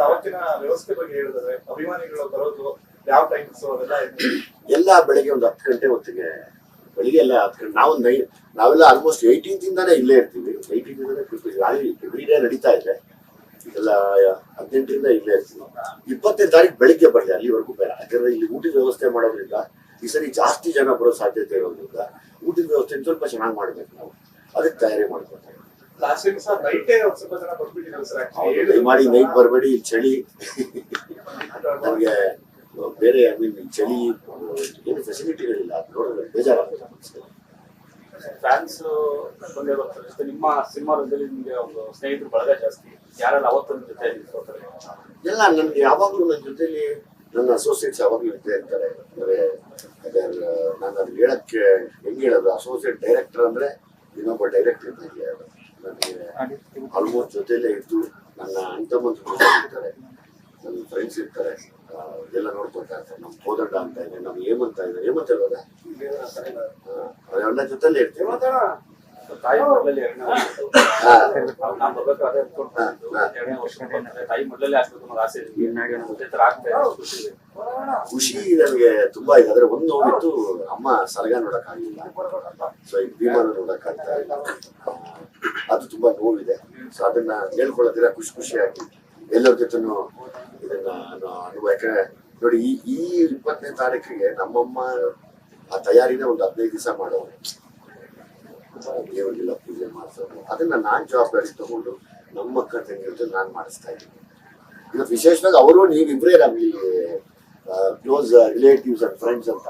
ಅವತ್ತಿನ ವ್ಯವಸ್ಥೆ ಬಗ್ಗೆ ಹೇಳಿದ್ರೆ ಅಭಿಮಾನಿಗಳು ಬರೋದು ಯಾವ ಟೈಮ್ಸ್ ಅದೆಲ್ಲ ಎಲ್ಲ ಬೆಳಗ್ಗೆ ಒಂದು 10 ಗಂಟೆ ಹೊತ್ತಿಗೆ ಬೆಳಿಗ್ಗೆ ಎಲ್ಲ 10 ಗಂಟೆ ನಾವೆಲ್ಲ ಆಲ್ಮೋಸ್ಟ್ 18th ಇಂದಾನೇ ಇಲ್ಲೇ ಇರ್ತೀವಿ. 18th ಇಂದಾನೇ ಎವ್ರಿ ಡೇ ನಡೀತಾ ಇದೆ. ಇದೆಲ್ಲ 18ರಿಂದ ಇಲ್ಲೇ ಇರ್ತೀವಿ. 20ನೇ ತಾರೀಕು ಬೆಳಿಗ್ಗೆ ಬರಲಿ, ಅಲ್ಲಿವರೆಗೂ ಬೇಡ. ಯಾಕಂದ್ರೆ ಇಲ್ಲಿ ಊಟದ ವ್ಯವಸ್ಥೆ ಮಾಡೋದ್ರಿಂದ ಈ ಸರಿ ಜಾಸ್ತಿ ಜನ ಬರೋ ಸಾಧ್ಯತೆ ಇರೋದ್ರಿಂದ ಊಟದ ವ್ಯವಸ್ಥೆ ಸ್ವಲ್ಪ ಚೆನ್ನಾಗಿ ಮಾಡ್ಬೇಕು. ನಾವು ಅದಕ್ಕೆ ತಯಾರಿ ಮಾಡ್ಕೊಳ್ತೇವೆ. ದಯಮಾಡಿ ನೈಟ್ ಬರಬೇಡಿ, ಚಳಿ ನಮಗೆ ಬೇರೆ ಚಳಿ ಏನು ಫೆಸಿಲಿಟಿಗಳಿಲ್ಲ. ಅದು ನೋಡಿದ್ರೆ ಬೇಜಾರಾಗುತ್ತೆ. ಫ್ಯಾನ್ಸ್ ಬಂದೇ ಬರ್ತಾರೆ. ನಿಮ್ಮ ಸಿನಿಮಾದಲ್ಲಿ ನಿಮಗೆ ಒಂದು ಸ್ನೇಹಿತರು ಬಳಗ ಜಾಸ್ತಿ, ಯಾರೆಲ್ಲ ಅವತ್ತೊಂದು ಜೊತೆ ಎಲ್ಲ ನನ್ಗೆ ಯಾವಾಗಲೂ ನನ್ನ ಜೊತೆಲಿ ನನ್ನ ಅಸೋಸಿಯೇಟ್ಸ್ ಯಾವಾಗಲೂ ಇದ್ದೇ ಇರ್ತಾರೆ. ಅಂದರೆ ನಾನು ಅದನ್ನ ಹೇಳಕ್ಕೆ ಹೆಂಗೆ ಹೇಳೋದು, ಅಸೋಸಿಯೇಟ್ ಡೈರೆಕ್ಟರ್ ಅಂದರೆ ಇನ್ನೊಬ್ಬ ಡೈರೆಕ್ಟರ್ ಇದ್ದಂಗೆ. ನನಗೆ ಆಲ್ಮೋಸ್ಟ್ ಜೊತೆಯಲ್ಲೇ ಇದ್ದು ನನ್ನ ಅಂತಮಂತ್ರ ಇರ್ತಾರೆ, ನನ್ನ ಫ್ರೆಂಡ್ಸ್ ಇರ್ತಾರೆ, ಎಲ್ಲ ನೋಡ್ಕೊಳ್ತಾ ಇರ್ತಾರೆ. ನಮ್ಮ ಕೋದಂಡ ಅಂತ ಇದೆ, ನಮ್ಮ ಹೇಮಂತ ಇದೆ. ಹೇಮಂತ ಇರೋದ ಅವರೆಲ್ಲ ಜೊತೆಲೇ ಇರ್ತೀವಿ. ತಾಯಿ ಮೊದಲಲ್ಲಿ ಎರಡನೇ ವರ್ಷ ತಾಯಿ ಮೊದಲಲ್ಲಿ ಆಗ್ಬೇಕು ಅನ್ನೋ ಆಸೆ ಖುಷಿ ನನಗೆ ತುಂಬಾ ಇದೆ. ಆದ್ರೆ ಒಂದು ನೋವಿತ್ತು, ಅಮ್ಮ ಸಲಗ ನೋಡಕ್ ಆಗಿಲ್ಲ. ಸೊ ಈ ಭೀಮನ ನೋಡಕ್ ಆಗ್ತಾ ಇಲ್ಲ. ಅದು ತುಂಬಾ ನೋವಿದೆ. ಸೊ ಅದನ್ನ ಹೇಳ್ಕೊಳ್ಳೋದಿರ ಖುಷಿಯಾಗಿ ಎಲ್ಲರ ಜೊತೆನೂ ಇದನ್ನ ಯಾಕಂದ್ರೆ ನೋಡಿ, ಈ 20ನೇ ತಾರೀಕಿಗೆ ನಮ್ಮಮ್ಮ ಆ ತಯಾರಿನ ಒಂದು 15 ದಿವಸ ಮಾಡೋರು. ದೇವರಿಗೆಲ್ಲ ಪೂಜೆ ಮಾಡಿಸೋದು, ಅದನ್ನ ನಾನ್ ಜವಾಬ್ದಾರಿ ತಗೊಂಡು ನಮ್ಮ ಅಕ್ಕ ತಂಗಿ ಜೊತೆ ನಾನು ಮಾಡಿಸ್ತಾ ಇದ್ದೀನಿ. ಇವತ್ತು ವಿಶೇಷವಾಗಿ ಅವರು ನೀವಿಬ್ಬರೇ ನಮಗೆ ಕ್ಲೋಸ್ ರಿಲೇಟಿವ್ಸ್ ಅಂಡ್ ಫ್ರೆಂಡ್ಸ್ ಅಂತ